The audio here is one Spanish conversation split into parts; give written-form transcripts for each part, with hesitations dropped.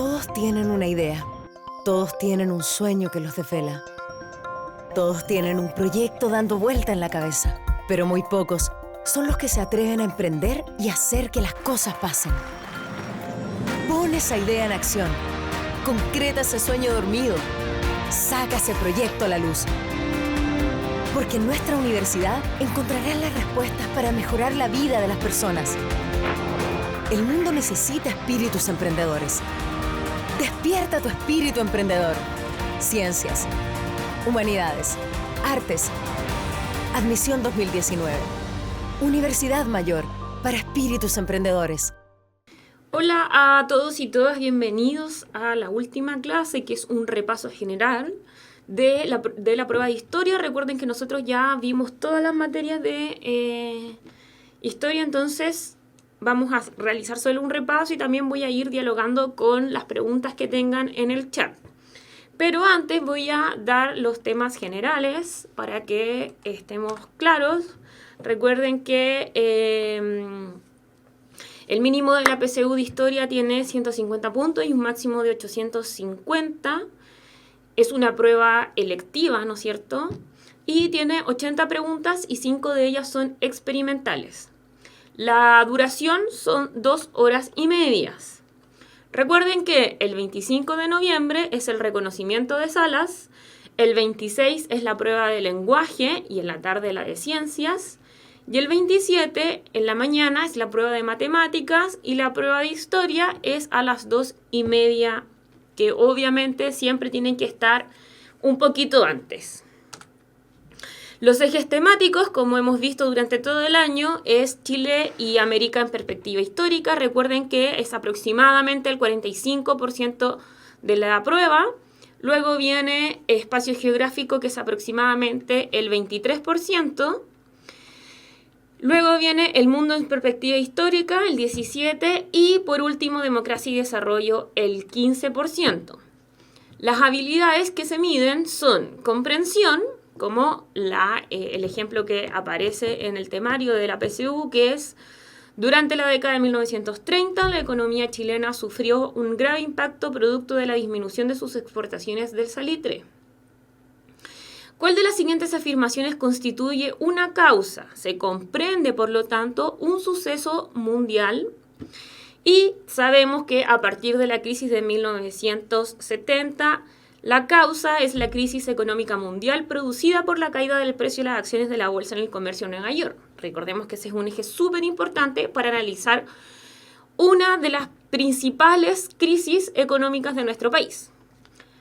Todos tienen una idea. Todos tienen un sueño que los desvela. Todos tienen un proyecto dando vuelta en la cabeza. Pero muy pocos son los que se atreven a emprender y hacer que las cosas pasen. Pon esa idea en acción. Concreta ese sueño dormido. Saca ese proyecto a la luz. Porque en nuestra universidad encontrarás las respuestas para mejorar la vida de las personas. El mundo necesita espíritus emprendedores. Despierta tu espíritu emprendedor. Ciencias, humanidades, artes. Admisión 2019. Universidad Mayor para espíritus emprendedores. Hola a todos y todas, bienvenidos a la última clase, que es un repaso general de la prueba de historia. Recuerden que nosotros ya vimos todas las materias de historia, entonces vamos a realizar solo un repaso y también voy a ir dialogando con las preguntas que tengan en el chat. Pero antes voy a dar los temas generales para que estemos claros. Recuerden que el mínimo de la PSU de historia tiene 150 puntos y un máximo de 850. Es una prueba electiva, ¿no es cierto? Y tiene 80 preguntas y 5 de ellas son experimentales. La duración son 2 horas y media. Recuerden que el 25 de noviembre es el reconocimiento de salas, el 26 es la prueba de lenguaje y en la tarde la de ciencias, y el 27 en la mañana es la prueba de matemáticas y la prueba de historia es a las 2:30, que obviamente siempre tienen que estar un poquito antes. Los ejes temáticos, como hemos visto durante todo el año, es Chile y América en perspectiva histórica. Recuerden que es aproximadamente el 45% de la prueba. Luego viene espacio geográfico, que es aproximadamente el 23%. Luego viene el mundo en perspectiva histórica, el 17%. Y por último, democracia y desarrollo, el 15%. Las habilidades que se miden son comprensión, como el ejemplo que aparece en el temario de la PSU, que es: durante la década de 1930, la economía chilena sufrió un grave impacto producto de la disminución de sus exportaciones del salitre. ¿Cuál de las siguientes afirmaciones constituye una causa? Se comprende, por lo tanto, un suceso mundial. Y sabemos que a partir de la crisis de 1970, la causa es la crisis económica mundial producida por la caída del precio de las acciones de la bolsa en el comercio en Nueva York. Recordemos que ese es un eje súper importante para analizar una de las principales crisis económicas de nuestro país.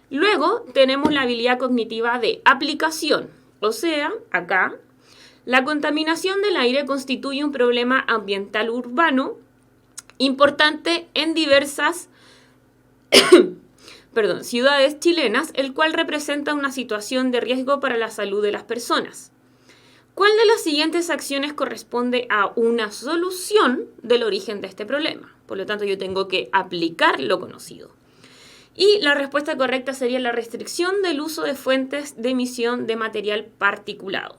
Luego tenemos la habilidad cognitiva de aplicación, o sea, acá, la contaminación del aire constituye un problema ambiental urbano importante en diversas ciudades chilenas, el cual representa una situación de riesgo para la salud de las personas. ¿Cuál de las siguientes acciones corresponde a una solución del origen de este problema? Por lo tanto, yo tengo que aplicar lo conocido. Y la respuesta correcta sería la restricción del uso de fuentes de emisión de material particulado.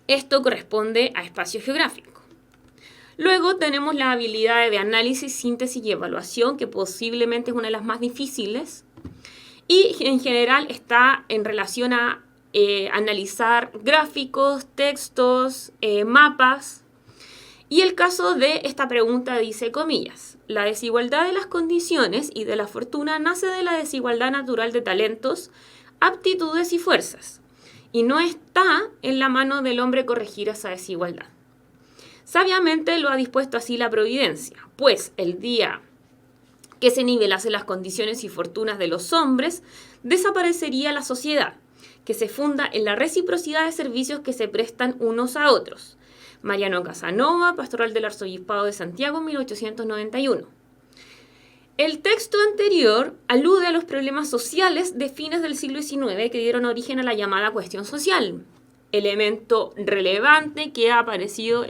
Esto corresponde a espacio geográfico. Luego tenemos la habilidad de análisis, síntesis y evaluación, que posiblemente es una de las más difíciles. Y en general está en relación a analizar gráficos, textos, mapas. Y el caso de esta pregunta dice, comillas, la desigualdad de las condiciones y de la fortuna nace de la desigualdad natural de talentos, aptitudes y fuerzas. Y no está en la mano del hombre corregir esa desigualdad. Sabiamente lo ha dispuesto así la providencia, pues el día que se nivelasen las condiciones y fortunas de los hombres, desaparecería la sociedad, que se funda en la reciprocidad de servicios que se prestan unos a otros. Mariano Casanova, Pastoral del Arzobispado de Santiago, 1891. El texto anterior alude a los problemas sociales de fines del siglo XIX que dieron origen a la llamada cuestión social, elemento relevante que ha aparecido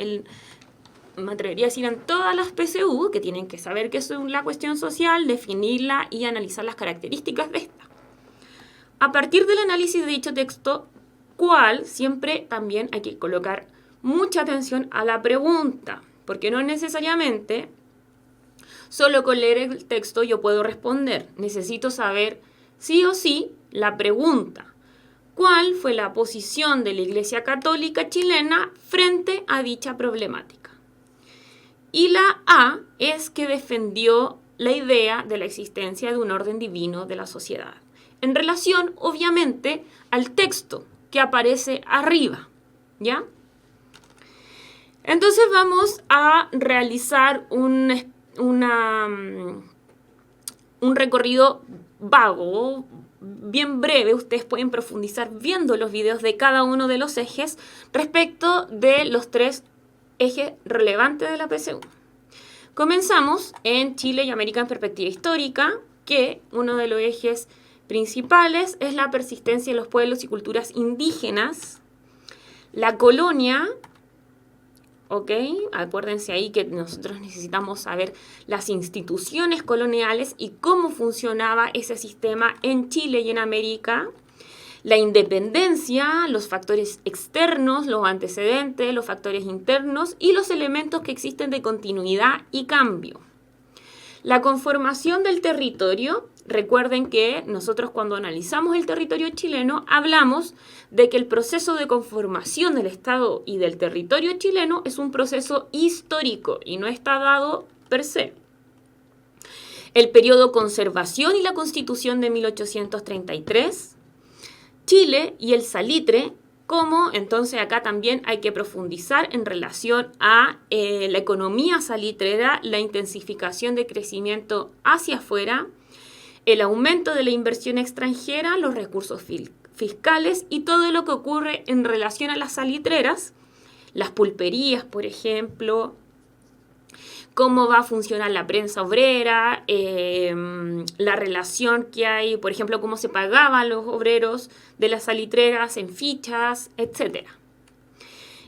me atrevería a decir, en todas las PSU, que tienen que saber qué es la cuestión social, definirla y analizar las características de esta. A partir del análisis de dicho texto, siempre también hay que colocar mucha atención a la pregunta, porque no necesariamente Solo con leer el texto yo puedo responder. Necesito saber sí o sí la pregunta. ¿Cuál fue la posición de la Iglesia Católica chilena frente a dicha problemática? Y la A es que defendió la idea de la existencia de un orden divino de la sociedad, en relación, obviamente, al texto que aparece arriba, ¿ya? Entonces vamos a realizar un recorrido vago, bien breve. Ustedes pueden profundizar viendo los videos de cada uno de los ejes respecto de los 3 ejes relevantes de la PSU. Comenzamos en Chile y América en perspectiva histórica, que uno de los ejes principales es la persistencia de los pueblos y culturas indígenas, la colonia. ¿Ok? Acuérdense ahí que nosotros necesitamos saber las instituciones coloniales y cómo funcionaba ese sistema en Chile y en América. La independencia, los factores externos, los antecedentes, los factores internos y los elementos que existen de continuidad y cambio. La conformación del territorio. Recuerden que nosotros cuando analizamos el territorio chileno hablamos de que el proceso de conformación del Estado y del territorio chileno es un proceso histórico y no está dado per se. El periodo conservación y la Constitución de 1833, Chile y el salitre, como entonces acá también hay que profundizar en relación a la economía salitrera, la intensificación de crecimiento hacia afuera, el aumento de la inversión extranjera, los recursos fiscales y todo lo que ocurre en relación a las salitreras, las pulperías, por ejemplo, cómo va a funcionar la prensa obrera, la relación que hay, por ejemplo, cómo se pagaban los obreros de las salitreras en fichas, etc.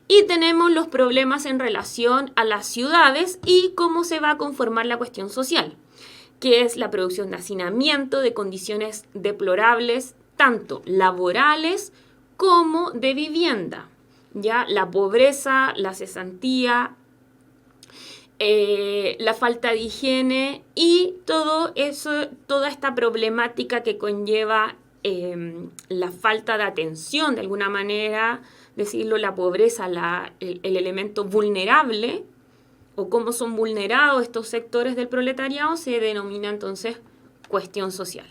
Y tenemos los problemas en relación a las ciudades y cómo se va a conformar la cuestión social, que es la producción de hacinamiento, de condiciones deplorables, tanto laborales como de vivienda, ¿ya? La pobreza, la cesantía, la falta de higiene y todo eso, toda esta problemática que conlleva la falta de atención, de alguna manera, decirlo, la pobreza, el elemento vulnerable, o cómo son vulnerados estos sectores del proletariado, se denomina entonces cuestión social.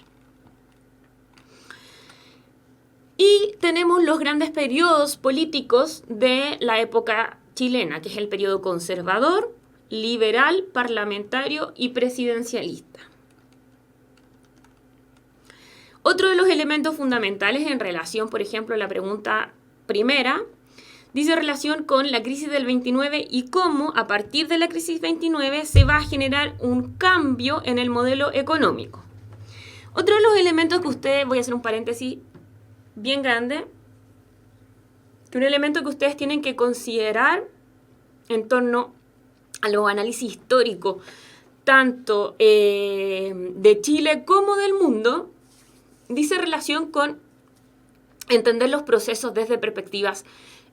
Y tenemos los grandes periodos políticos de la época chilena, que es el periodo conservador, liberal, parlamentario y presidencialista. Otro de los elementos fundamentales en relación, por ejemplo, a la pregunta primera, dice relación con la crisis del 29 y cómo a partir de la crisis 29 se va a generar un cambio en el modelo económico. Otro de los elementos que ustedes, voy a hacer un paréntesis bien grande, que un elemento que ustedes tienen que considerar en torno a los análisis históricos, tanto de Chile como del mundo, dice relación con entender los procesos desde perspectivas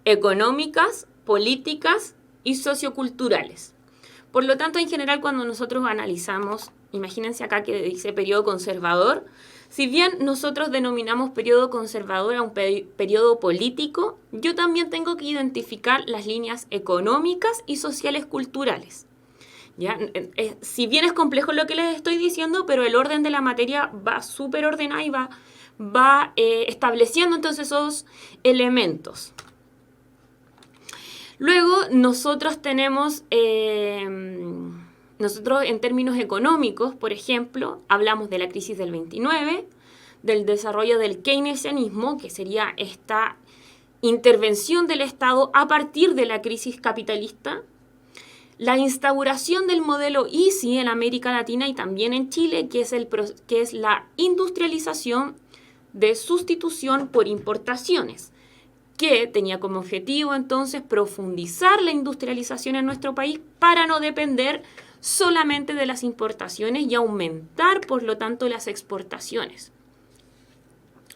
económicas, políticas y socioculturales. Por lo tanto, en general, cuando nosotros analizamos, imagínense acá que dice periodo conservador, si bien nosotros denominamos periodo conservador a un periodo político, yo también tengo que identificar las líneas económicas y sociales culturales. ¿Ya? Si bien es complejo lo que les estoy diciendo, pero el orden de la materia va súper ordenado y va estableciendo entonces esos elementos. Luego nosotros tenemos, nosotros en términos económicos, por ejemplo, hablamos de la crisis del 29, del desarrollo del keynesianismo, que sería esta intervención del Estado a partir de la crisis capitalista, la instauración del modelo ISI en América Latina y también en Chile, que es la industrialización de sustitución por importaciones, que tenía como objetivo entonces profundizar la industrialización en nuestro país para no depender solamente de las importaciones y aumentar, por lo tanto, las exportaciones.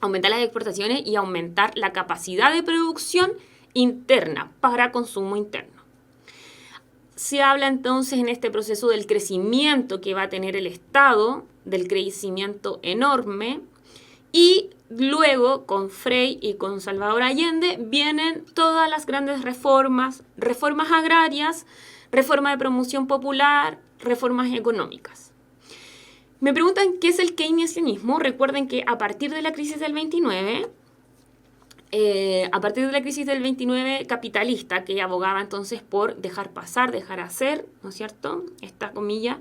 Aumentar las exportaciones y aumentar la capacidad de producción interna para consumo interno. se habla entonces en este proceso del crecimiento que va a tener el Estado, del crecimiento enorme, y luego con Frei y con Salvador Allende vienen todas las grandes reformas, reformas agrarias, reforma de promoción popular, reformas económicas. Me preguntan qué es el keynesianismo. Recuerden que a partir de la crisis del 29, capitalista, que abogaba entonces por dejar pasar, dejar hacer, ¿no es cierto? Esta comilla,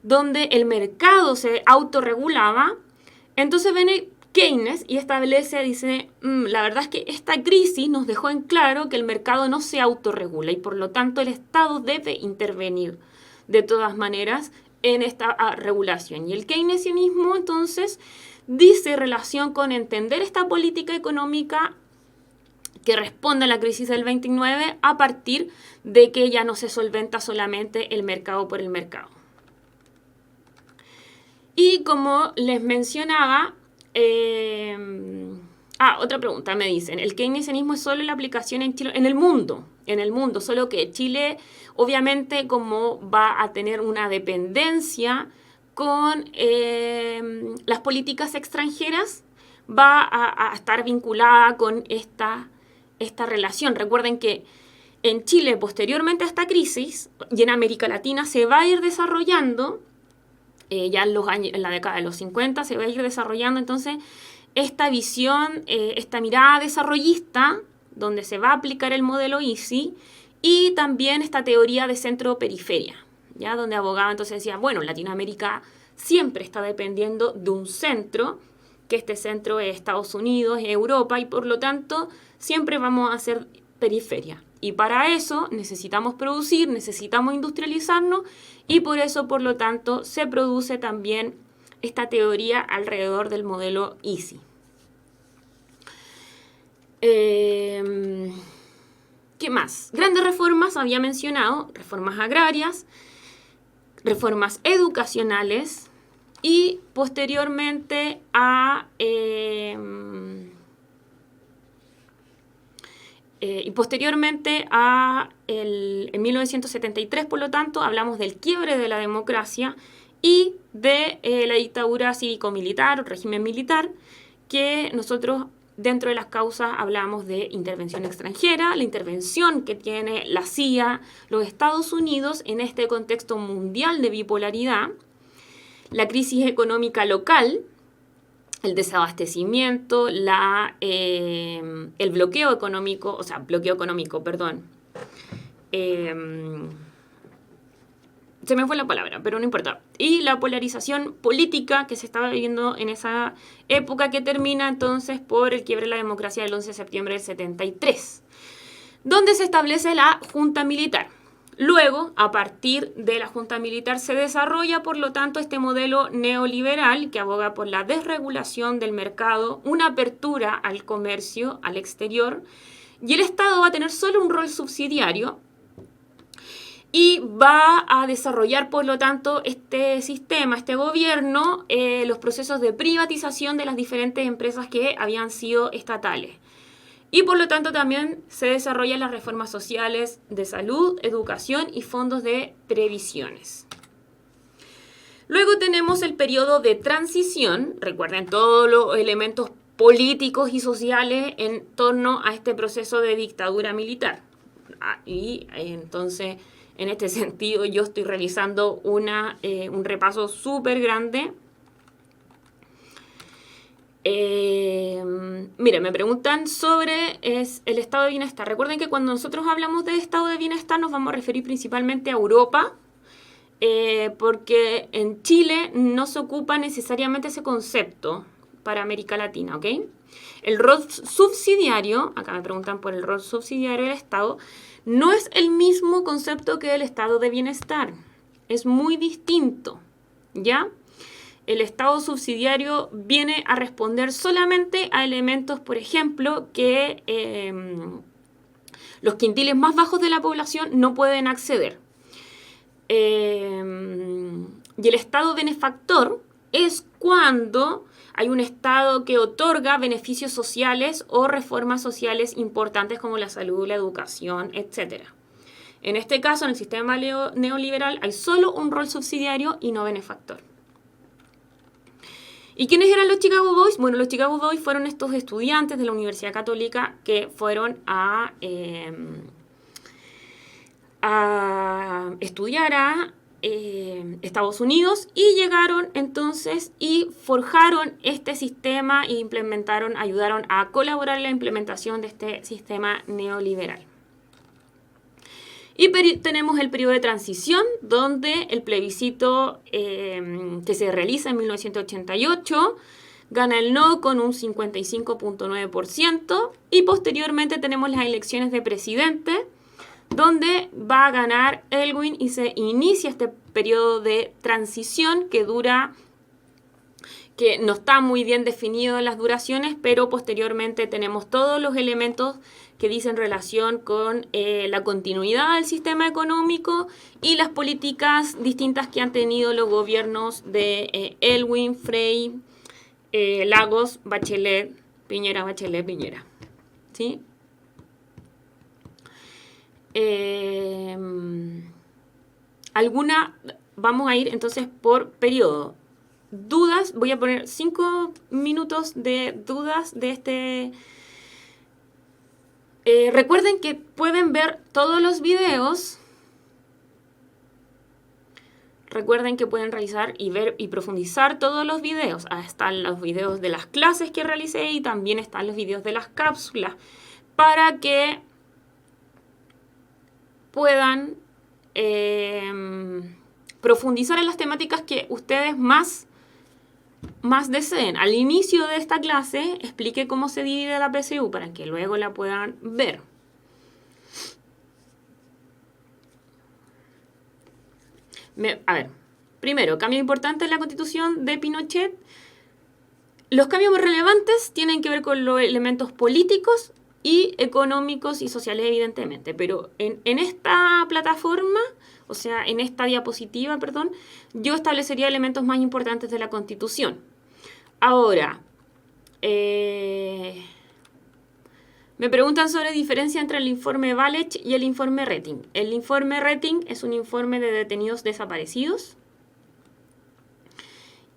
donde el mercado se autorregulaba, entonces viene Keynes y establece, dice, la verdad es que esta crisis nos dejó en claro que el mercado no se autorregula y por lo tanto el Estado debe intervenir de todas maneras en esta regulación. Y el keynesianismo entonces dice relación con entender esta política económica que responde a la crisis del 29 a partir de que ya no se solventa solamente el mercado por el mercado. Y como les mencionaba, otra pregunta me dicen, ¿el keynesianismo es solo la aplicación en Chile? En el mundo, solo que Chile obviamente como va a tener una dependencia con las políticas extranjeras, va a estar vinculada con esta relación. Recuerden que en Chile, posteriormente a esta crisis, y en América Latina se va a ir desarrollando, ya en la década de los 50 se va a ir desarrollando entonces esta visión, esta mirada desarrollista, donde se va a aplicar el modelo ISI, y también esta teoría de centro-periferia, ¿ya? Donde abogaba entonces decía, bueno, Latinoamérica siempre está dependiendo de un centro, que este centro es Estados Unidos, Europa, y por lo tanto siempre vamos a ser periferia. Y para eso necesitamos producir, necesitamos industrializarnos, y por eso, por lo tanto, se produce también esta teoría alrededor del modelo ISI. ¿Qué más? Grandes reformas, había mencionado, reformas agrarias, reformas educacionales y posteriormente en 1973, por lo tanto, hablamos del quiebre de la democracia y de la dictadura cívico-militar o régimen militar, que nosotros dentro de las causas hablamos de intervención extranjera, la intervención que tiene la CIA, los Estados Unidos en este contexto mundial de bipolaridad, la crisis económica local, el desabastecimiento, el bloqueo económico, se me fue la palabra, pero no importa. Y la polarización política que se estaba viviendo en esa época, que termina entonces por el quiebre de la democracia del 11 de septiembre del 73, donde se establece la Junta Militar. Luego, a partir de la Junta Militar, se desarrolla, por lo tanto, este modelo neoliberal que aboga por la desregulación del mercado, una apertura al comercio, al exterior, y el Estado va a tener solo un rol subsidiario y va a desarrollar, por lo tanto, este sistema, este gobierno, los procesos de privatización de las diferentes empresas que habían sido estatales. Y por lo tanto también se desarrollan las reformas sociales de salud, educación y fondos de previsiones. Luego tenemos el periodo de transición, recuerden todos los elementos políticos y sociales en torno a este proceso de dictadura militar. Y entonces, en este sentido, yo estoy realizando un repaso súper grande. Mira, me preguntan sobre el estado de bienestar. Recuerden que cuando nosotros hablamos de estado de bienestar nos vamos a referir principalmente a Europa, porque en Chile no se ocupa necesariamente ese concepto para América Latina, ¿ok? El rol subsidiario, acá me preguntan por el rol subsidiario del Estado, no es el mismo concepto que el estado de bienestar. Es muy distinto, ¿ya? El estado subsidiario viene a responder solamente a elementos, por ejemplo, que los quintiles más bajos de la población no pueden acceder. Y el estado benefactor es cuando hay un estado que otorga beneficios sociales o reformas sociales importantes como la salud, la educación, etc. En este caso, en el sistema neoliberal, hay solo un rol subsidiario y no benefactor. ¿Y quiénes eran los Chicago Boys? Bueno, los Chicago Boys fueron estos estudiantes de la Universidad Católica que fueron a estudiar a Estados Unidos y llegaron entonces y forjaron este sistema e ayudaron a colaborar en la implementación de este sistema neoliberal. Y tenemos el periodo de transición, donde el plebiscito que se realiza en 1988 gana el no con un 55.9%, y posteriormente tenemos las elecciones de presidente, donde va a ganar Elwin y se inicia este periodo de transición que no está muy bien definido en las duraciones, pero posteriormente tenemos todos los elementos que dicen relación con la continuidad del sistema económico y las políticas distintas que han tenido los gobiernos de Elwin, Frey, Lagos, Bachelet, Piñera, ¿sí? Vamos a ir entonces por periodo. Dudas, voy a poner 5 minutos de dudas de este. Recuerden que pueden ver todos los videos. Recuerden que pueden realizar y ver y profundizar todos los videos. Están los videos de las clases que realicé y también están los videos de las cápsulas para que puedan profundizar en las temáticas que ustedes más deseen. Al inicio de esta clase expliqué cómo se divide la PSU para que luego la puedan ver. A ver, primero, cambio importante en la Constitución de Pinochet. Los cambios más relevantes tienen que ver con los elementos políticos y económicos y sociales, evidentemente. Pero en esta plataforma, o sea, en esta diapositiva, perdón, yo establecería elementos más importantes de la Constitución. Ahora, me preguntan sobre la diferencia entre el informe Walech y el informe Rettig. El informe Rettig es un informe de detenidos desaparecidos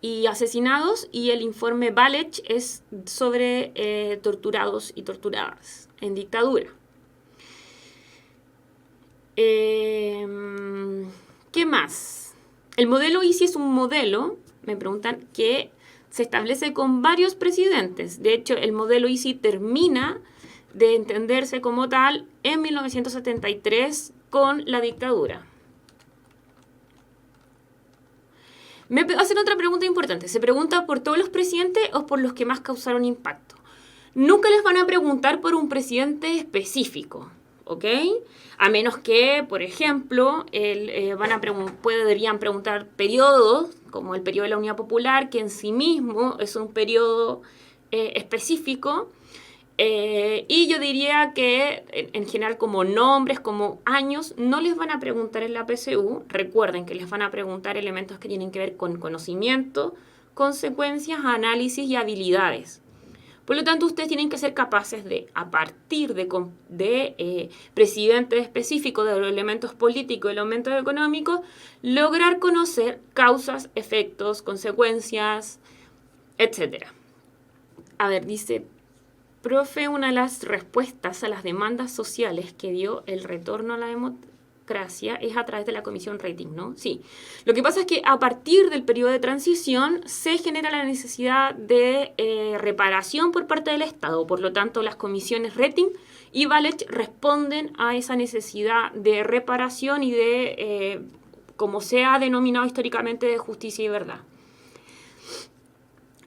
y asesinados, y el informe Walech es sobre torturados y torturadas en dictadura. ¿Qué más? El modelo ICI es un modelo, me preguntan, que se establece con varios presidentes. De hecho, el modelo ICI termina de entenderse como tal en 1973 con la dictadura. Me hacen otra pregunta importante. ¿Se pregunta por todos los presidentes o por los que más causaron impacto? Nunca les van a preguntar por un presidente específico, ¿ok? A menos que, por ejemplo, podrían preguntar periodos, como el periodo de la Unidad Popular, que en sí mismo es un periodo específico. Y yo diría que en general, como nombres, como años, no les van a preguntar en la PSU. Recuerden que les van a preguntar elementos que tienen que ver con conocimiento, consecuencias, análisis y habilidades. Por lo tanto, ustedes tienen que ser capaces de, a partir de presidentes específicos, de los elementos políticos y elementos económicos, lograr conocer causas, efectos, consecuencias, etc. A ver, dice: profe, una de las respuestas a las demandas sociales que dio el retorno a la democracia es a través de la Comisión Rettig, ¿no? Sí. Lo que pasa es que a partir del periodo de transición se genera la necesidad de reparación por parte del Estado. Por lo tanto, las comisiones Rettig y Walech responden a esa necesidad de reparación y de, como se ha denominado históricamente, de justicia y verdad.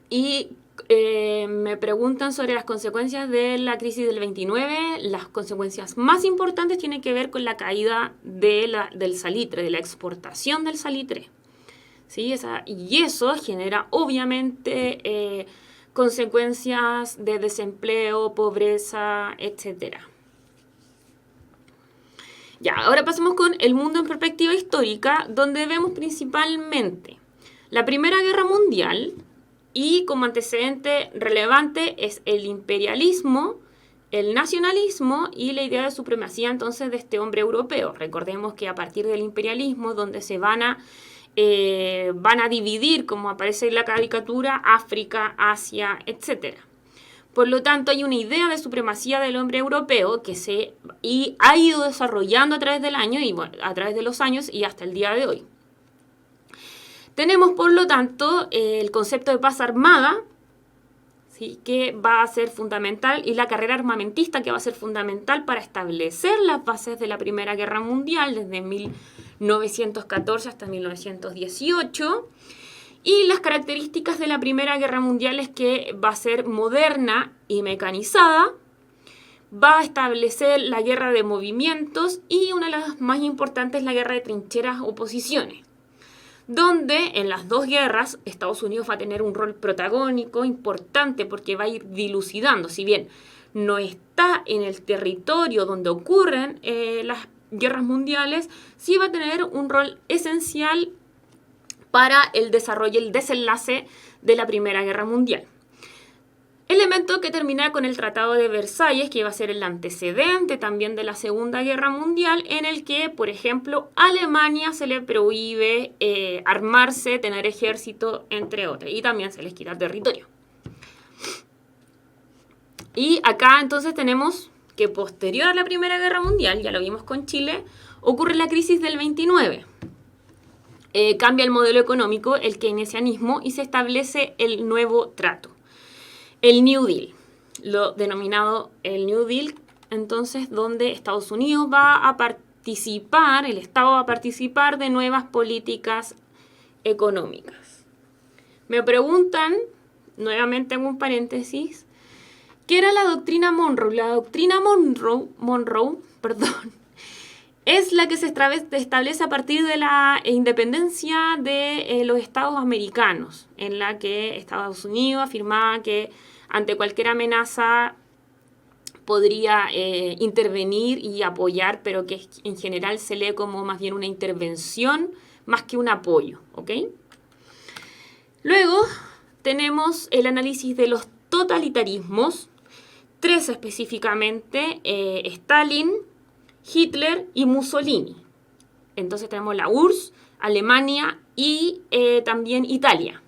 Y me preguntan sobre las consecuencias de la crisis del 29. Las consecuencias más importantes tienen que ver con la caída del salitre, de la exportación del salitre, ¿sí? Y eso genera obviamente consecuencias de desempleo, pobreza, etc. Ya, ahora pasamos con el mundo en perspectiva histórica, donde vemos principalmente la Primera Guerra Mundial. Y como antecedente relevante es el imperialismo el nacionalismo y la idea de supremacía entonces de este hombre europeo. Recordemos que a partir del imperialismo, donde se van a dividir, como aparece en la caricatura, África, Asia, etc. Por lo tanto, hay una idea de supremacía del hombre europeo que ha ido desarrollando a través del año y bueno, a través de los años y hasta el día de hoy. Tenemos, por lo tanto, el concepto de paz armada, ¿sí?, que va a ser fundamental, y la carrera armamentista, que va a ser fundamental para establecer las bases de la Primera Guerra Mundial desde 1914 hasta 1918. Y las características de la Primera Guerra Mundial es que va a ser moderna y mecanizada, va a establecer la guerra de movimientos y una de las más importantes, la guerra de trincheras o posiciones, donde en las dos guerras Estados Unidos va a tener un rol protagónico importante porque va a ir dilucidando, si bien no está en el territorio donde ocurren las guerras mundiales, sí va a tener un rol esencial para el desarrollo y el desenlace de la Primera Guerra Mundial. Elemento que termina con el Tratado de Versalles, que va a ser el antecedente también de la Segunda Guerra Mundial, en el que, por ejemplo, a Alemania se le prohíbe armarse, tener ejército, entre otras, y también se les quita territorio. Y acá entonces tenemos que posterior a la Primera Guerra Mundial, ya lo vimos con Chile, ocurre la crisis del 29. Cambia el modelo económico, el keynesianismo, y se establece el nuevo trato, el New Deal, lo denominado el New Deal, entonces donde Estados Unidos va a participar, el Estado va a participar de nuevas políticas económicas. Me preguntan, nuevamente en un paréntesis, ¿qué era la doctrina Monroe? La doctrina Monroe, es la que se establece a partir de la independencia de los Estados americanos, en la que Estados Unidos afirmaba que ante cualquier amenaza podría intervenir y apoyar, pero que en general se lee como más bien una intervención más que un apoyo, ¿ok? Luego tenemos el análisis de los totalitarismos, 3 específicamente, Stalin, Hitler y Mussolini. Entonces tenemos la URSS, Alemania y también Italia.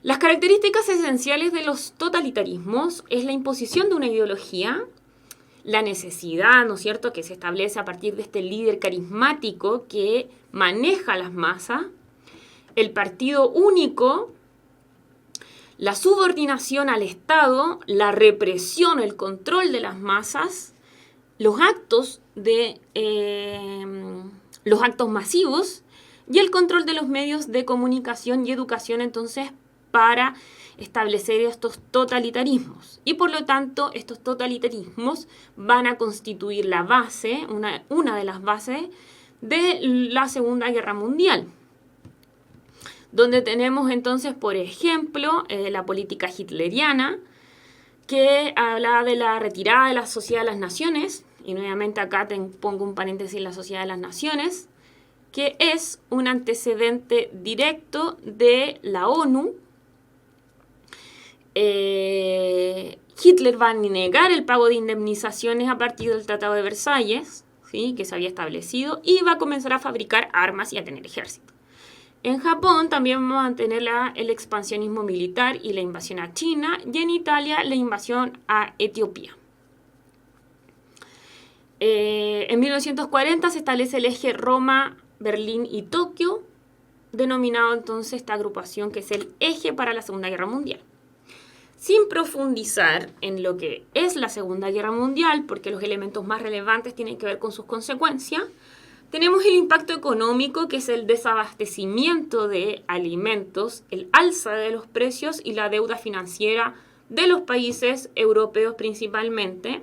Las características esenciales de los totalitarismos es la imposición de una ideología, la necesidad, ¿no es cierto?, que se establece a partir de este líder carismático que maneja las masas, el partido único, la subordinación al Estado, la represión, el control de las masas, los actos masivos y el control de los medios de comunicación y educación, entonces, para establecer estos totalitarismos. Y por lo tanto, estos totalitarismos van a constituir la base, una de las bases de la Segunda Guerra Mundial, donde tenemos entonces, por ejemplo, la política hitleriana, que hablaba de la retirada de la Sociedad de las Naciones, y nuevamente acá pongo un paréntesis, la Sociedad de las Naciones, que es un antecedente directo de la ONU. Hitler va a negar el pago de indemnizaciones a partir del Tratado de Versalles, ¿sí?, que se había establecido, y va a comenzar a fabricar armas y a tener ejército. En Japón también vamos a tener el expansionismo militar y la invasión a China, y en Italia la invasión a Etiopía. En 1940 se establece el eje Roma, Berlín y Tokio, denominado entonces esta agrupación que es el eje para la Segunda Guerra Mundial. Sin profundizar en lo que es la Segunda Guerra Mundial, porque los elementos más relevantes tienen que ver con sus consecuencias, tenemos el impacto económico, que es el desabastecimiento de alimentos, el alza de los precios y la deuda financiera de los países europeos principalmente.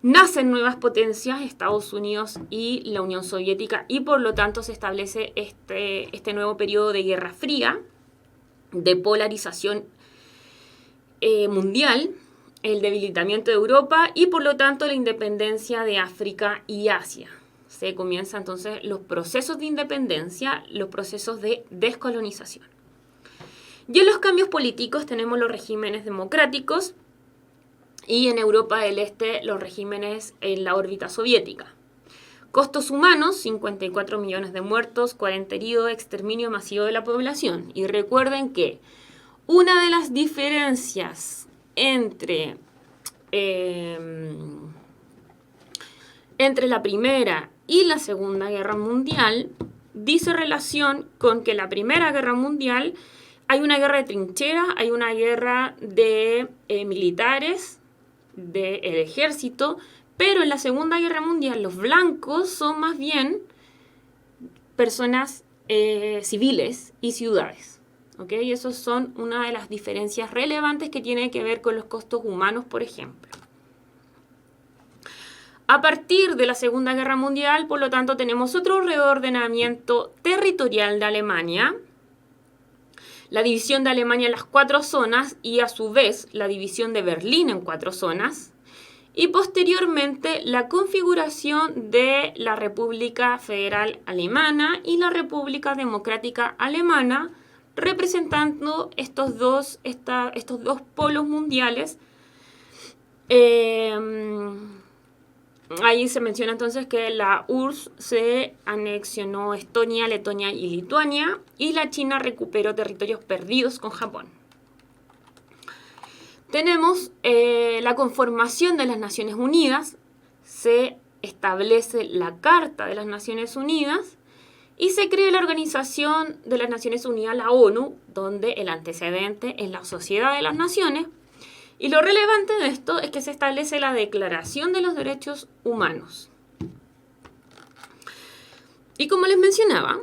Nacen nuevas potencias, Estados Unidos y la Unión Soviética, y por lo tanto se establece este nuevo periodo de Guerra Fría, de polarización mundial, el debilitamiento de Europa y por lo tanto la independencia de África y Asia. Se comienzan entonces los procesos de independencia, los procesos de descolonización. Y en los cambios políticos tenemos los regímenes democráticos, y en Europa del Este los regímenes en la órbita soviética. Costos humanos, 54 millones de muertos, 40 heridos, exterminio masivo de la población. Y recuerden que una de las diferencias entre la Primera y la Segunda Guerra Mundial dice relación con que en la Primera Guerra Mundial hay una guerra de trincheras, hay una guerra de militares, del ejército, pero en la Segunda Guerra Mundial los blancos son más bien personas civiles y ciudades. ¿Okay? Y esas son una de las diferencias relevantes que tiene que ver con los costos humanos, por ejemplo. A partir de la Segunda Guerra Mundial, por lo tanto, tenemos otro reordenamiento territorial de Alemania, la división de Alemania en las 4 zonas y a su vez la división de Berlín en 4 zonas, y posteriormente la configuración de la República Federal Alemana y la República Democrática Alemana, representando estos dos polos mundiales. Ahí se menciona entonces que la URSS se anexionó Estonia, Letonia y Lituania, y la China recuperó territorios perdidos con Japón. Tenemos la conformación de las Naciones Unidas, se establece la Carta de las Naciones Unidas y se crea la Organización de las Naciones Unidas, la ONU, donde el antecedente es la Sociedad de las Naciones. Y lo relevante de esto es que se establece la Declaración de los Derechos Humanos. Y como les mencionaba,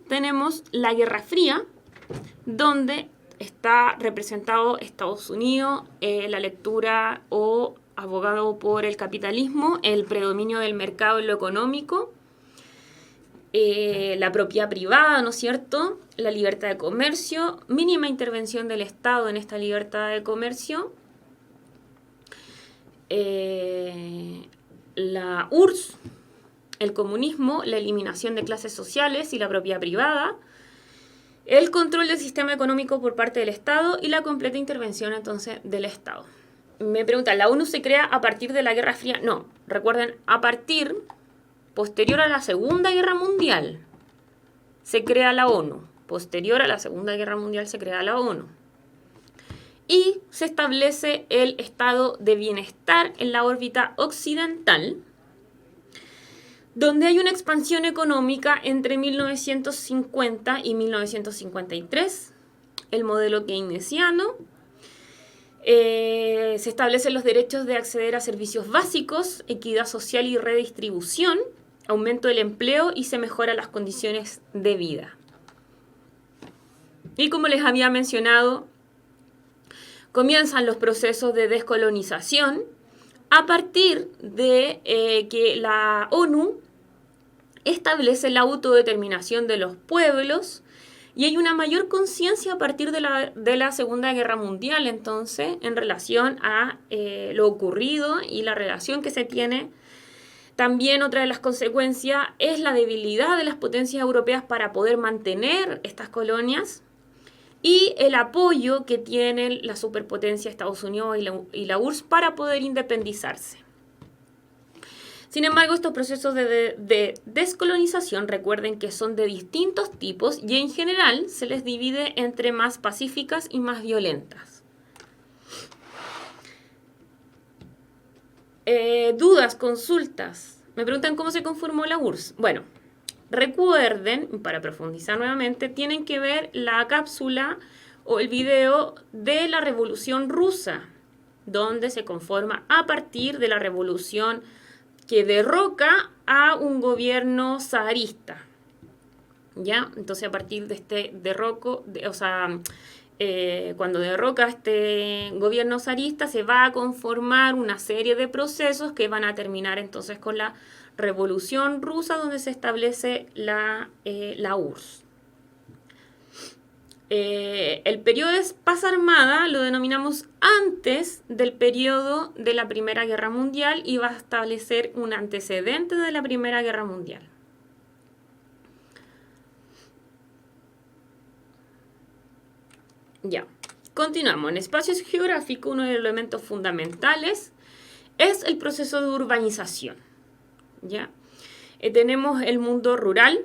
tenemos la Guerra Fría, donde está representado Estados Unidos, la lectura o abogado por el capitalismo, el predominio del mercado en lo económico, la propiedad privada, ¿no es cierto?, la libertad de comercio, mínima intervención del Estado en esta libertad de comercio, la URSS, el comunismo, la eliminación de clases sociales y la propiedad privada, el control del sistema económico por parte del Estado y la completa intervención entonces del Estado. Me preguntan, ¿la ONU se crea a partir de la Guerra Fría? No, recuerden, posterior a la Segunda Guerra Mundial se crea la ONU. Posterior a la Segunda Guerra Mundial se crea la ONU. Y se establece el estado de bienestar en la órbita occidental, donde hay una expansión económica entre 1950 y 1953, el modelo keynesiano. Se establecen los derechos de acceder a servicios básicos, equidad social y redistribución, aumento del empleo y se mejoran las condiciones de vida. Y como les había mencionado, comienzan los procesos de descolonización a partir de que la ONU establece la autodeterminación de los pueblos y hay una mayor conciencia a partir de la Segunda Guerra Mundial, entonces, en relación a lo ocurrido y la relación que se tiene. También otra de las consecuencias es la debilidad de las potencias europeas para poder mantener estas colonias y el apoyo que tiene la superpotencia Estados Unidos y la URSS para poder independizarse. Sin embargo, estos procesos de descolonización, recuerden que son de distintos tipos y en general se les divide entre más pacíficas y más violentas. Dudas, consultas. Me preguntan cómo se conformó la URSS. Bueno, recuerden, para profundizar nuevamente, tienen que ver la cápsula o el video de la Revolución Rusa, donde se conforma a partir de la revolución que derroca a un gobierno zarista. ¿Ya? Entonces, a partir de este derroco, cuando derroca este gobierno zarista, se va a conformar una serie de procesos que van a terminar entonces con la Revolución Rusa, donde se establece la URSS. El periodo de paz armada lo denominamos antes del periodo de la Primera Guerra Mundial y va a establecer un antecedente de la Primera Guerra Mundial. Ya. Continuamos. En espacios geográficos, uno de los elementos fundamentales es el proceso de urbanización. ¿Ya? Tenemos el mundo rural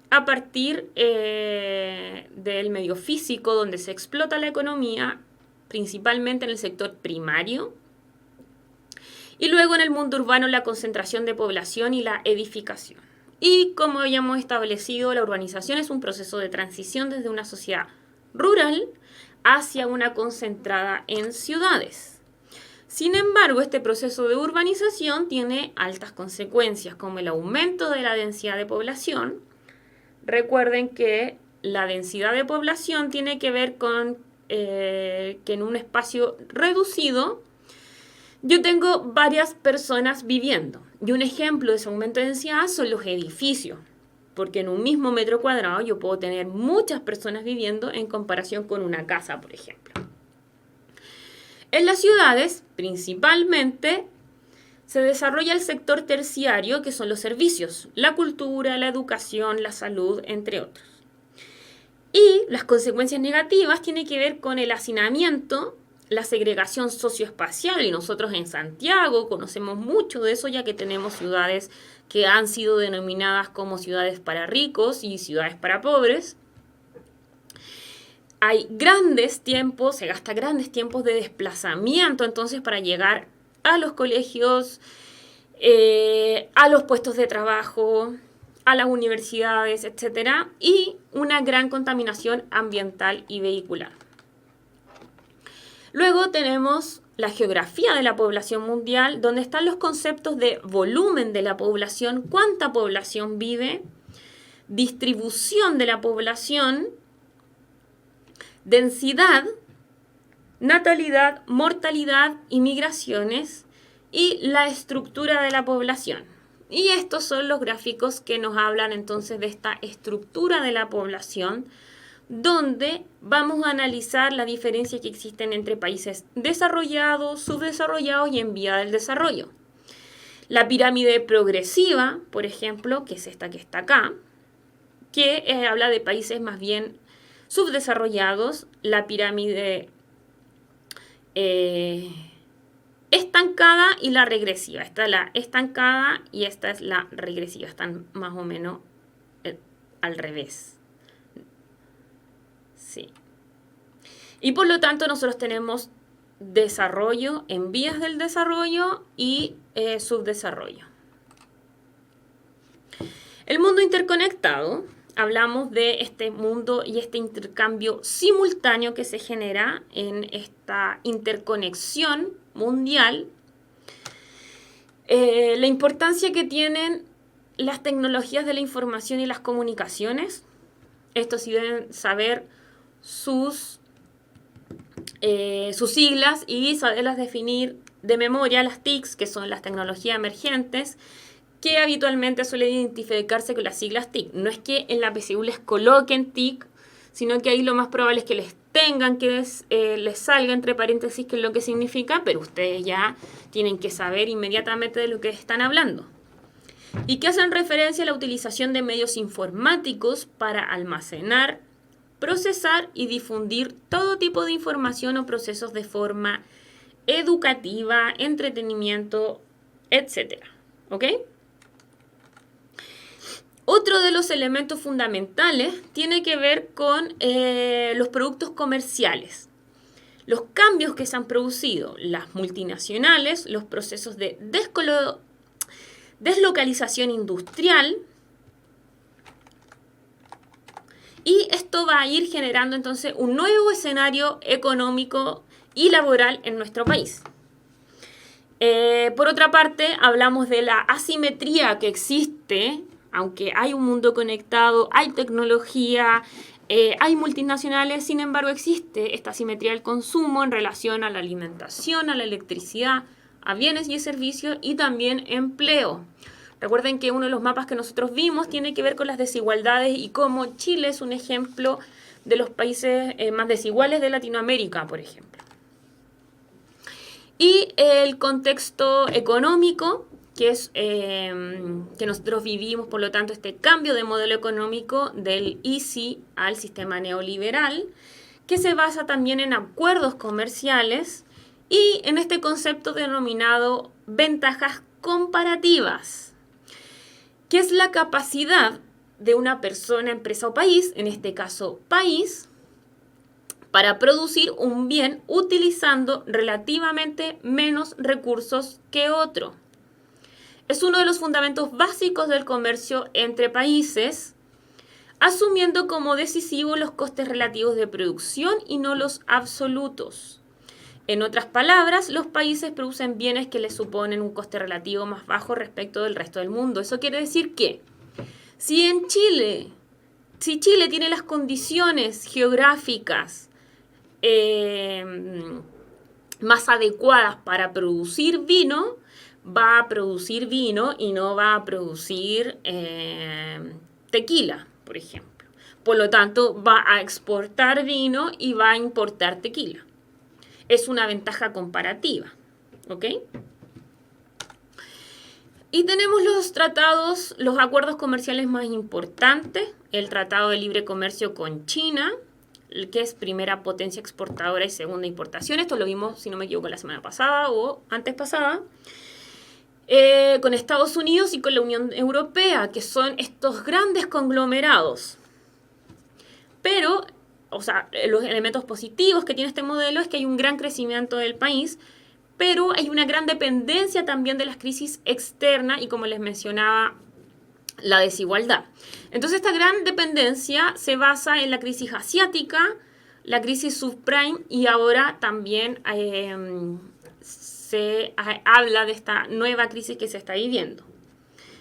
a partir del medio físico, donde se explota la economía, principalmente en el sector primario. Y luego en el mundo urbano, la concentración de población y la edificación. Y como habíamos establecido, la urbanización es un proceso de transición desde una sociedad rural hacia una concentrada en ciudades. Sin embargo, este proceso de urbanización tiene altas consecuencias, como el aumento de la densidad de población. Recuerden que la densidad de población tiene que ver con que en un espacio reducido yo tengo varias personas viviendo. Y un ejemplo de ese aumento de densidad son los edificios, porque en un mismo metro cuadrado yo puedo tener muchas personas viviendo en comparación con una casa, por ejemplo. En las ciudades, principalmente, se desarrolla el sector terciario, que son los servicios, la cultura, la educación, la salud, entre otros. Y las consecuencias negativas tienen que ver con el hacinamiento, la segregación socioespacial, y nosotros en Santiago conocemos mucho de eso, ya que tenemos ciudades que han sido denominadas como ciudades para ricos y ciudades para pobres. Hay se gasta grandes tiempos de desplazamiento entonces para llegar a los colegios, a los puestos de trabajo, a las universidades, etc. Y una gran contaminación ambiental y vehicular. Luego tenemos la geografía de la población mundial, donde están los conceptos de volumen de la población, cuánta población vive, distribución de la población, densidad, natalidad, mortalidad y migraciones, y la estructura de la población. Y estos son los gráficos que nos hablan entonces de esta estructura de la población, donde vamos a analizar la diferencia que existen entre países desarrollados, subdesarrollados y en vía del desarrollo. La pirámide progresiva, por ejemplo, que es esta que está acá, que habla de países más bien subdesarrollados, la pirámide estancada y la regresiva. Esta es la estancada y esta es la regresiva. Están más o menos al revés. Sí. Y por lo tanto nosotros tenemos desarrollo en vías del desarrollo y subdesarrollo. El mundo interconectado. Hablamos de este mundo y este intercambio simultáneo que se genera en esta interconexión mundial. La importancia que tienen las tecnologías de la información y las comunicaciones. Esto sí deben saber sus siglas y saberlas definir de memoria, las TICs, que son las tecnologías emergentes, que habitualmente suele identificarse con las siglas TIC. No es que en la PSU les coloquen TIC, sino que ahí lo más probable es que les tengan que les salga entre paréntesis qué es lo que significa, pero ustedes ya tienen que saber inmediatamente de lo que están hablando. Y que hacen referencia a la utilización de medios informáticos para almacenar, procesar y difundir todo tipo de información o procesos de forma educativa, entretenimiento, etc. ¿Ok? Otro de los elementos fundamentales tiene que ver con los productos comerciales. Los cambios que se han producido, las multinacionales, los procesos de deslocalización industrial. Y esto va a ir generando entonces un nuevo escenario económico y laboral en nuestro país. Por otra parte, hablamos de la asimetría que existe. Aunque hay un mundo conectado, hay tecnología, hay multinacionales, sin embargo existe esta asimetría del consumo en relación a la alimentación, a la electricidad, a bienes y servicios y también empleo. Recuerden que uno de los mapas que nosotros vimos tiene que ver con las desigualdades y cómo Chile es un ejemplo de los países más desiguales de Latinoamérica, por ejemplo. Y el contexto económico, que es que nosotros vivimos, por lo tanto, este cambio de modelo económico del easy al sistema neoliberal, que se basa también en acuerdos comerciales y en este concepto denominado ventajas comparativas, que es la capacidad de una persona, empresa o país, en este caso país, para producir un bien utilizando relativamente menos recursos que otro. Es uno de los fundamentos básicos del comercio entre países, asumiendo como decisivo los costes relativos de producción y no los absolutos. En otras palabras, los países producen bienes que les suponen un coste relativo más bajo respecto del resto del mundo. Eso quiere decir que si Chile tiene las condiciones geográficas más adecuadas para producir vino, va a producir vino y no va a producir tequila, por ejemplo. Por lo tanto, va a exportar vino y va a importar tequila. Es una ventaja comparativa, ¿ok? Y tenemos los tratados, los acuerdos comerciales más importantes. El Tratado de Libre Comercio con China, que es primera potencia exportadora y segunda importación. Esto lo vimos, si no me equivoco, la semana pasada o antes pasada. Con Estados Unidos y con la Unión Europea, que son estos grandes conglomerados. Pero, o sea, los elementos positivos que tiene este modelo es que hay un gran crecimiento del país, pero hay una gran dependencia también de las crisis externas y, como les mencionaba, la desigualdad. Entonces, esta gran dependencia se basa en la crisis asiática, la crisis subprime y ahora también se habla de esta nueva crisis que se está viviendo.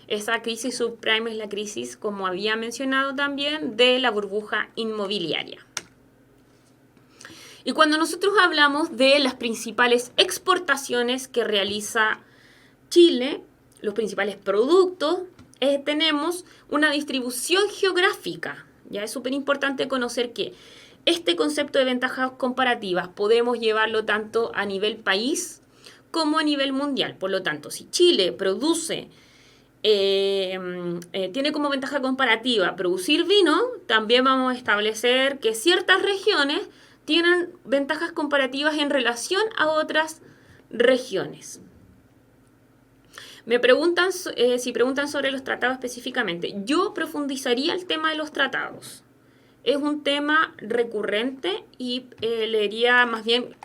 Esa crisis subprime es la crisis, como había mencionado también, de la burbuja inmobiliaria. Y cuando nosotros hablamos de las principales exportaciones que realiza Chile, los principales productos, tenemos una distribución geográfica. Ya es súper importante conocer que este concepto de ventajas comparativas podemos llevarlo tanto a nivel país como a nivel mundial. Por lo tanto, si Chile produce, tiene como ventaja comparativa producir vino, también vamos a establecer que ciertas regiones tienen ventajas comparativas en relación a otras regiones. Me preguntan, si preguntan sobre los tratados específicamente, yo profundizaría el tema de los tratados. Es un tema recurrente y leería más bien,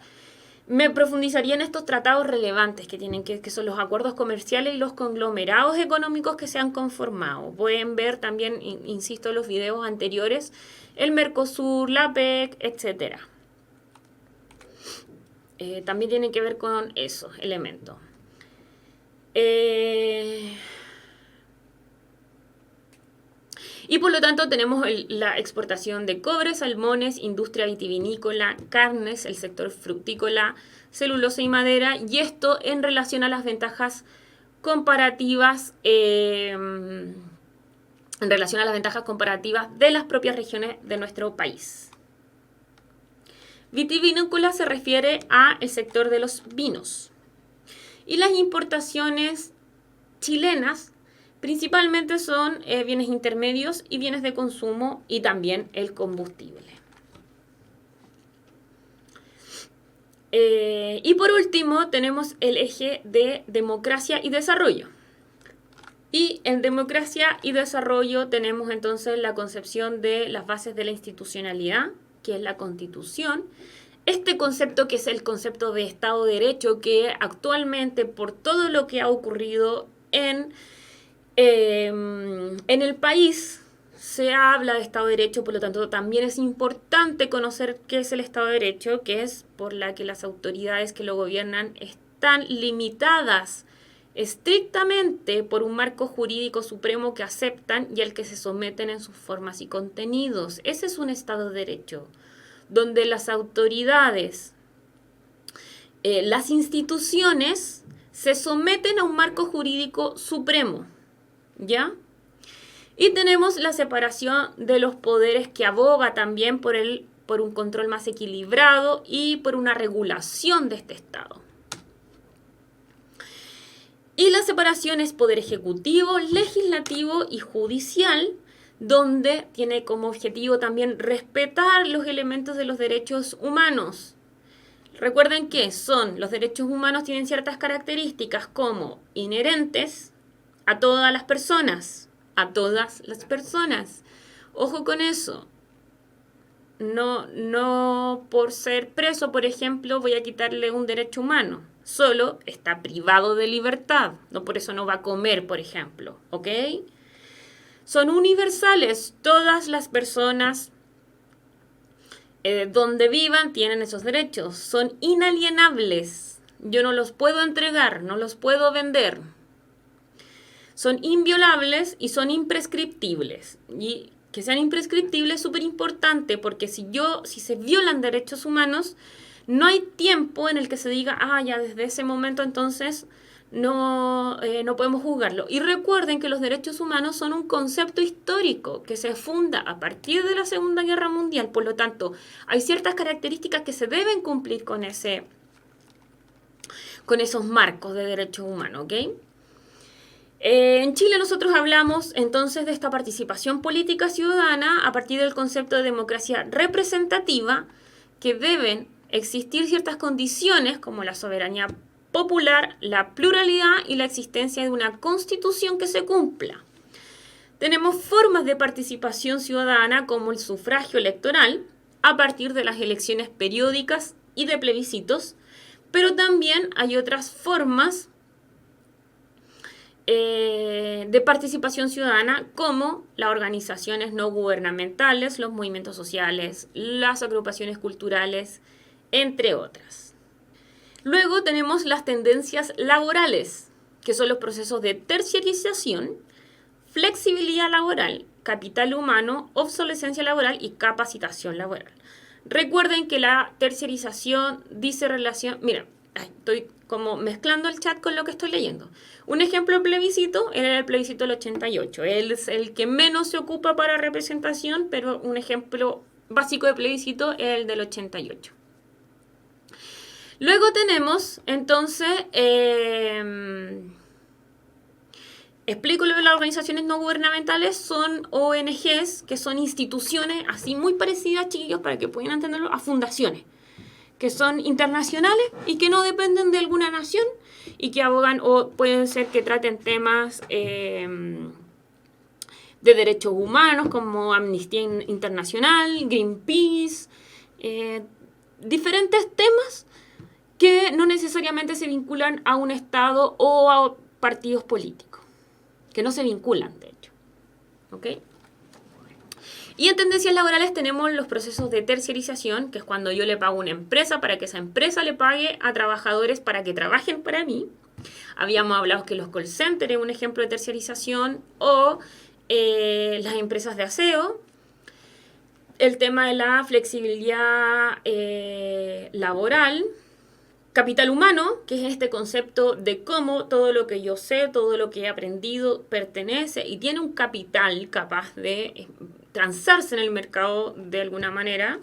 me profundizaría en estos tratados relevantes que tienen, que son los acuerdos comerciales y los conglomerados económicos que se han conformado. Pueden ver también, insisto, en los videos anteriores, el Mercosur, la PEC, etc. También tienen que ver con esos elementos. Y por lo tanto tenemos la exportación de cobre, salmones, industria vitivinícola, carnes, el sector frutícola, celulosa y madera, y esto en relación a las ventajas comparativas, de las propias regiones de nuestro país. Vitivinícola se refiere al sector de los vinos. Y las importaciones chilenas principalmente son bienes intermedios y bienes de consumo y también el combustible. Y por último tenemos el eje de democracia y desarrollo. Y en democracia y desarrollo tenemos entonces la concepción de las bases de la institucionalidad, que es la Constitución. Este concepto, que es el concepto de Estado de Derecho, que actualmente por todo lo que ha ocurrido en el país se habla de Estado de Derecho, por lo tanto también es importante conocer qué es el Estado de Derecho, que es por la que las autoridades que lo gobiernan están limitadas estrictamente por un marco jurídico supremo que aceptan y al que se someten en sus formas y contenidos. Ese es un Estado de Derecho, donde las autoridades, las instituciones, se someten a un marco jurídico supremo, ¿ya? Y tenemos la separación de los poderes, que aboga también por un control más equilibrado y por una regulación de este Estado. Y la separación es poder ejecutivo, legislativo y judicial, donde tiene como objetivo también respetar los elementos de los derechos humanos. Recuerden que los derechos humanos tienen ciertas características como inherentes a todas las personas, Ojo con eso. No por ser preso, por ejemplo, voy a quitarle un derecho humano. Solo está privado de libertad. No por eso no va a comer, por ejemplo. ¿Ok? Son universales. Todas las personas donde vivan tienen esos derechos. Son inalienables. Yo no los puedo entregar, no los puedo vender. Son inviolables y son imprescriptibles. Y que sean imprescriptibles es súper importante porque si se violan derechos humanos, no hay tiempo en el que se diga, ya desde ese momento entonces no podemos juzgarlo. Y recuerden que los derechos humanos son un concepto histórico que se funda a partir de la Segunda Guerra Mundial. Por lo tanto, hay ciertas características que se deben cumplir con esos marcos de derechos humanos, ¿ok? En Chile nosotros hablamos entonces de esta participación política ciudadana a partir del concepto de democracia representativa, que deben existir ciertas condiciones como la soberanía popular, la pluralidad y la existencia de una constitución que se cumpla. Tenemos formas de participación ciudadana como el sufragio electoral a partir de las elecciones periódicas y de plebiscitos, pero también hay otras formas de participación ciudadana como las organizaciones no gubernamentales, los movimientos sociales, las agrupaciones culturales, entre otras. Luego tenemos las tendencias laborales, que son los procesos de terciarización, flexibilidad laboral, capital humano, obsolescencia laboral y capacitación laboral. Recuerden que la terciarización dice relación... Mira, estoy como mezclando el chat con lo que estoy leyendo. Un ejemplo de plebiscito era el plebiscito del 88. Él es el que menos se ocupa para representación, pero un ejemplo básico de plebiscito es el del 88. Luego tenemos, entonces, explico lo de las organizaciones no gubernamentales. Son ONGs, que son instituciones así muy parecidas, chiquillos, para que puedan entenderlo, a fundaciones, que son internacionales y que no dependen de alguna nación y que abogan o pueden ser que traten temas de derechos humanos como Amnistía Internacional, Greenpeace, diferentes temas que no necesariamente se vinculan a un Estado o a partidos políticos, que no se vinculan, de hecho. ¿Ok? Y en tendencias laborales tenemos los procesos de terciarización, que es cuando yo le pago a una empresa para que esa empresa le pague a trabajadores para que trabajen para mí. Habíamos hablado que los call centers es un ejemplo de terciarización, o las empresas de aseo. El tema de la flexibilidad laboral. Capital humano, que es este concepto de cómo todo lo que yo sé, todo lo que he aprendido pertenece y tiene un capital capaz de transarse en el mercado de alguna manera.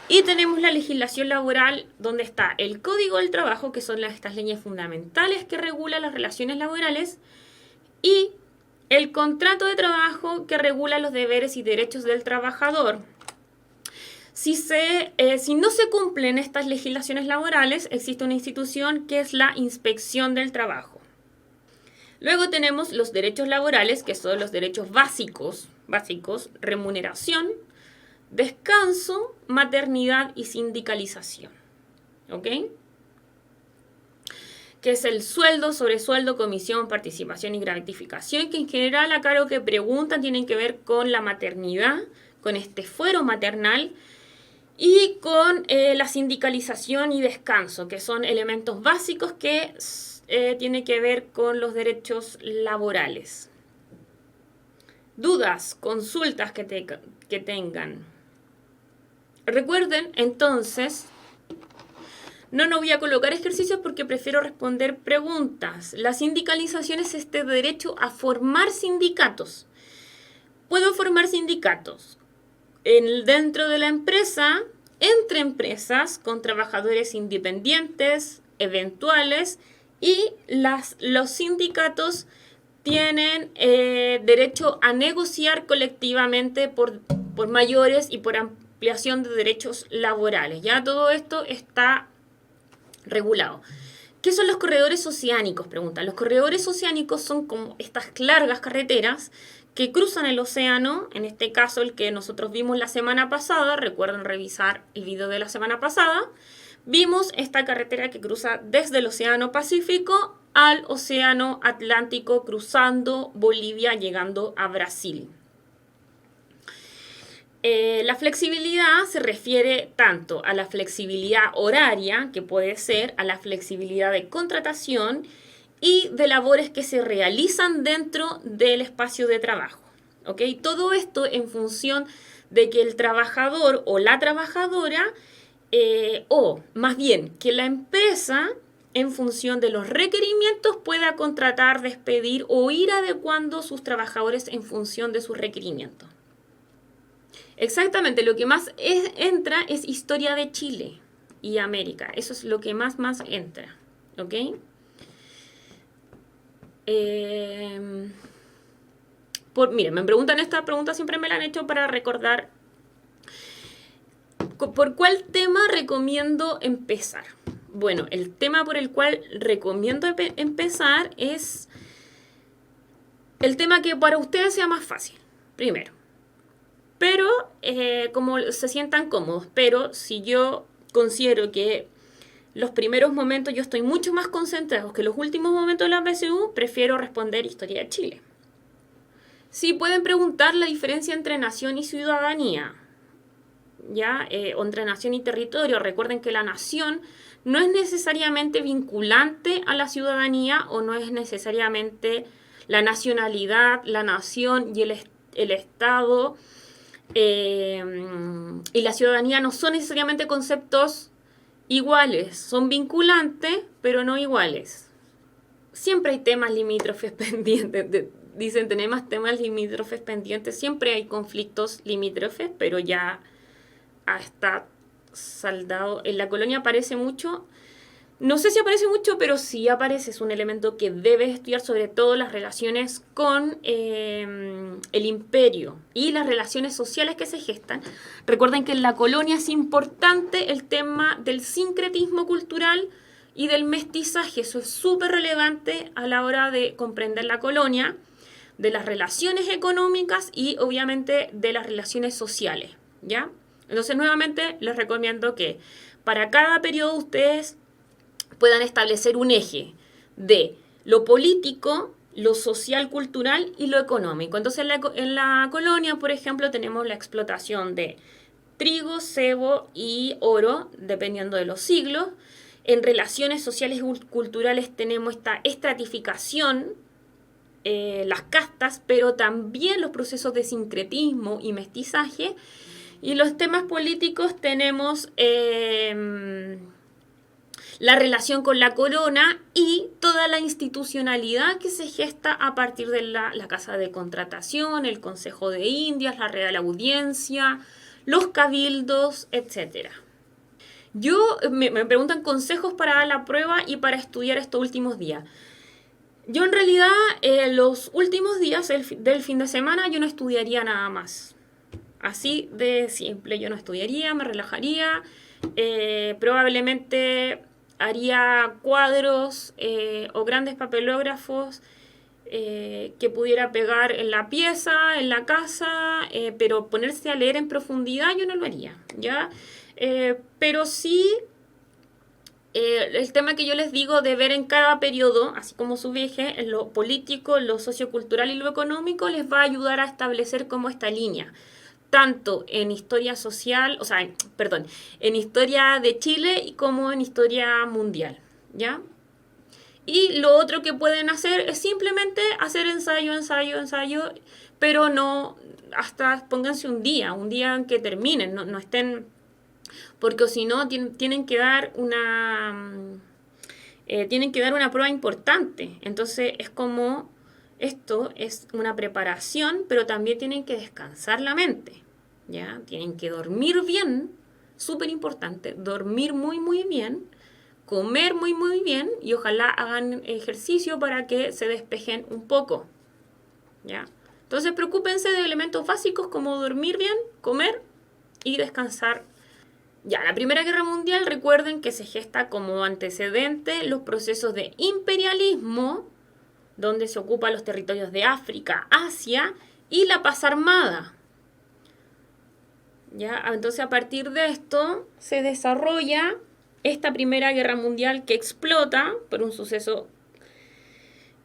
Y tenemos la legislación laboral, donde está el Código del Trabajo, que son estas leyes fundamentales que regulan las relaciones laborales, y el contrato de trabajo, que regula los deberes y derechos del trabajador. Si no se cumplen estas legislaciones laborales, existe una institución que es la Inspección del Trabajo. Luego tenemos los derechos laborales, que son los derechos básicos, remuneración, descanso, maternidad y sindicalización. ¿Ok? Que es el sueldo, sobresueldo, comisión, participación y gratificación, que en general acá lo que preguntan tienen que ver con la maternidad, con este fuero maternal, y con la sindicalización y descanso, que son elementos básicos que tienen que ver con los derechos laborales. Dudas, consultas que tengan. Recuerden, entonces, no voy a colocar ejercicios porque prefiero responder preguntas. La sindicalización es este derecho a formar sindicatos. Puedo formar sindicatos dentro de la empresa, entre empresas, con trabajadores independientes, eventuales, y los sindicatos tienen derecho a negociar colectivamente por mayores y por ampliación de derechos laborales. Ya todo esto está regulado. ¿Qué son los corredores oceánicos? Preguntan. Los corredores oceánicos son como estas largas carreteras que cruzan el océano, en este caso el que nosotros vimos la semana pasada, recuerden revisar el video de la semana pasada, vimos esta carretera que cruza desde el océano Pacífico al océano Atlántico, cruzando Bolivia, llegando a Brasil. La flexibilidad se refiere tanto a la flexibilidad horaria, que puede ser a la flexibilidad de contratación y de labores que se realizan dentro del espacio de trabajo. ¿Ok? Todo esto en función de que el trabajador o la trabajadora, o más bien que la empresa, en función de los requerimientos, pueda contratar, despedir o ir adecuando sus trabajadores en función de sus requerimientos. Exactamente, lo que más entra es historia de Chile y América. Eso es lo que más entra. ¿Ok? Miren, me preguntan esta pregunta, siempre me la han hecho para recordar. ¿Por cuál tema recomiendo empezar? Bueno, el tema por el cual recomiendo empezar es el tema que para ustedes sea más fácil, primero. Pero, como se sientan cómodos. Pero si yo considero que los primeros momentos yo estoy mucho más concentrado que los últimos momentos de la PSU, prefiero responder Historia de Chile. Sí, pueden preguntar la diferencia entre nación y ciudadanía, ¿ya? O entre nación y territorio. Recuerden que la nación no es necesariamente vinculante a la ciudadanía, o no es necesariamente la nacionalidad, la nación y el Estado y la ciudadanía no son necesariamente conceptos iguales, son vinculantes, pero no iguales. Siempre hay temas limítrofes pendientes. Dicen, tenemos temas limítrofes pendientes. Siempre hay conflictos limítrofes, pero ya está saldado. En la colonia aparece mucho. No sé si aparece mucho, pero sí aparece. Es un elemento que debes estudiar, sobre todo las relaciones con el imperio y las relaciones sociales que se gestan. Recuerden que en la colonia es importante el tema del sincretismo cultural y del mestizaje. Eso es súper relevante a la hora de comprender la colonia, de las relaciones económicas y obviamente de las relaciones sociales, ¿ya? Entonces, nuevamente les recomiendo que para cada periodo ustedes puedan establecer un eje de lo político, lo social, cultural y lo económico. Entonces, en la colonia, por ejemplo, tenemos la explotación de trigo, cebo y oro, dependiendo de los siglos. En relaciones sociales y culturales tenemos esta estratificación, las castas, pero también los procesos de sincretismo y mestizaje. Y los temas políticos tenemos la relación con la corona y toda la institucionalidad que se gesta a partir de la Casa de Contratación, el Consejo de Indias, la Real Audiencia, los cabildos, etc. Me preguntan consejos para la prueba y para estudiar estos últimos días. Yo en realidad los últimos días del fin de semana yo no estudiaría nada más. Así de simple, yo no estudiaría, me relajaría, probablemente haría cuadros o grandes papelógrafos que pudiera pegar en la pieza, en la casa, pero ponerse a leer en profundidad yo no lo haría, ¿ya? Pero sí, el tema que yo les digo de ver en cada periodo, así como su eje, en lo político, lo sociocultural y lo económico, les va a ayudar a establecer como esta línea, tanto en historia social, en historia de Chile como en historia mundial, ¿ya? Y lo otro que pueden hacer es simplemente hacer ensayo, pero no, hasta pónganse un día en que terminen, no estén, porque si no tienen que dar una prueba importante. Entonces es como, esto es una preparación, pero también tienen que descansar la mente, ¿ya? Tienen que dormir bien, súper importante, dormir muy, muy bien, comer muy, muy bien y ojalá hagan ejercicio para que se despejen un poco, ¿ya? Entonces, preocúpense de elementos básicos como dormir bien, comer y descansar. Ya, la Primera Guerra Mundial, recuerden que se gesta como antecedente los procesos de imperialismo, donde se ocupan los territorios de África, Asia y la paz armada. ¿Ya? Entonces, a partir de esto se desarrolla esta Primera Guerra Mundial que explota por un suceso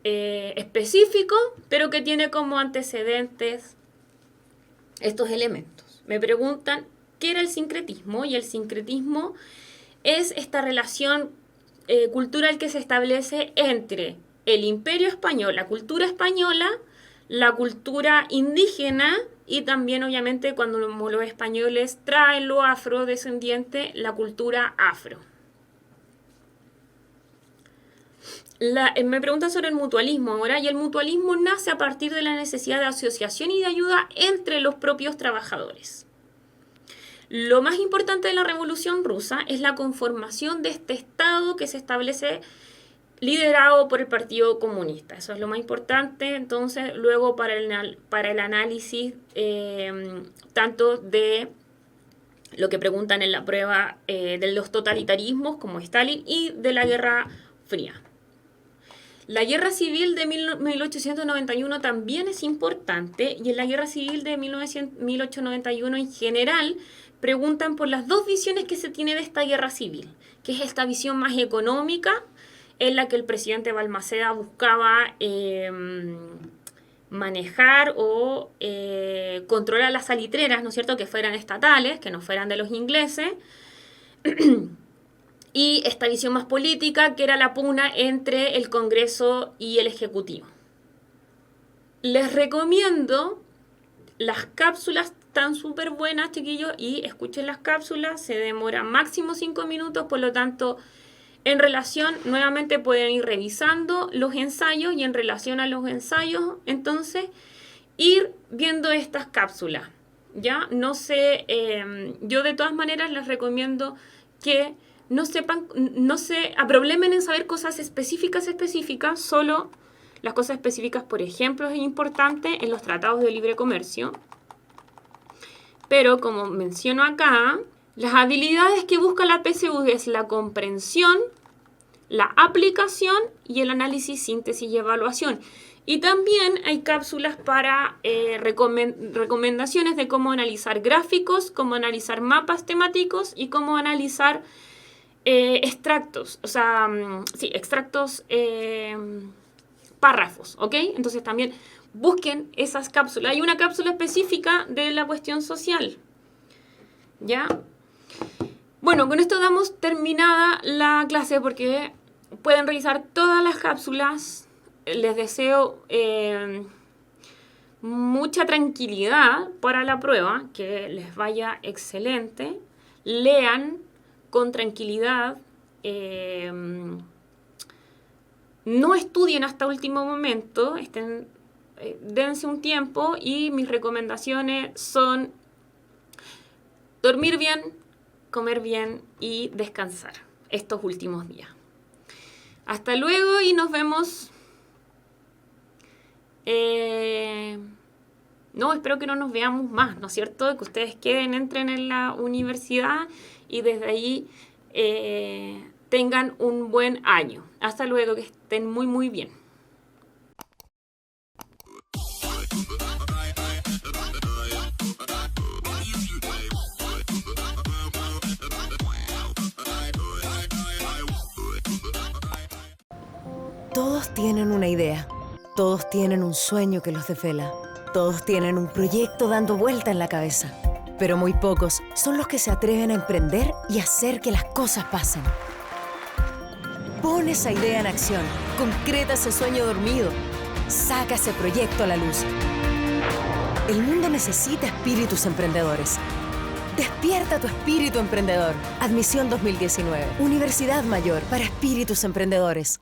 específico, pero que tiene como antecedentes estos elementos. Me preguntan qué era el sincretismo, y el sincretismo es esta relación cultural que se establece entre el Imperio Español, la cultura indígena, y también obviamente cuando los españoles traen lo afrodescendiente, la cultura afro. Me preguntan sobre el mutualismo ahora, y el mutualismo nace a partir de la necesidad de asociación y de ayuda entre los propios trabajadores. Lo más importante de la Revolución Rusa es la conformación de este Estado que se establece liderado por el Partido Comunista. Eso es lo más importante. Entonces, luego para el análisis tanto de lo que preguntan en la prueba de los totalitarismos como Stalin y de la Guerra Fría. La Guerra Civil de 1891 también es importante, y en la Guerra Civil de 1891 en general preguntan por las dos visiones que se tiene de esta guerra civil, que es esta visión más económica, en la que el presidente Balmaceda buscaba manejar o controlar las salitreras, ¿no es cierto?, que fueran estatales, que no fueran de los ingleses, y esta visión más política, que era la pugna entre el Congreso y el Ejecutivo. Les recomiendo las cápsulas, están súper buenas, chiquillos, y escuchen las cápsulas, se demora máximo 5 minutos, por lo tanto, en relación, nuevamente pueden ir revisando los ensayos, y en relación a los ensayos, entonces, ir viendo estas cápsulas, ¿ya? No sé, yo de todas maneras les recomiendo que no se aproblemen en saber cosas específicas, solo las cosas específicas, por ejemplo, es importante en los tratados de libre comercio. Pero, como menciono acá, las habilidades que busca la PSU es la comprensión, la aplicación y el análisis, síntesis y evaluación. Y también hay cápsulas para recomendaciones de cómo analizar gráficos, cómo analizar mapas temáticos y cómo analizar extractos, párrafos, ¿ok? Entonces también busquen esas cápsulas. Hay una cápsula específica de la cuestión social, ¿ya? Bueno, con esto damos terminada la clase, porque pueden revisar todas las cápsulas. Les deseo mucha tranquilidad para la prueba, que les vaya excelente. Lean con tranquilidad, no estudien hasta último momento, dense un tiempo, y mis recomendaciones son dormir bien, comer bien y descansar estos últimos días. Hasta luego y nos vemos. Espero que no nos veamos más, ¿no es cierto? Que ustedes entren en la universidad y desde ahí tengan un buen año. Hasta luego, que estén muy, muy bien. Todos tienen una idea. Todos tienen un sueño que los desvela. Todos tienen un proyecto dando vuelta en la cabeza. Pero muy pocos son los que se atreven a emprender y hacer que las cosas pasen. Pon esa idea en acción. Concreta ese sueño dormido. Saca ese proyecto a la luz. El mundo necesita espíritus emprendedores. Despierta tu espíritu emprendedor. Admisión 2019. Universidad Mayor para espíritus emprendedores.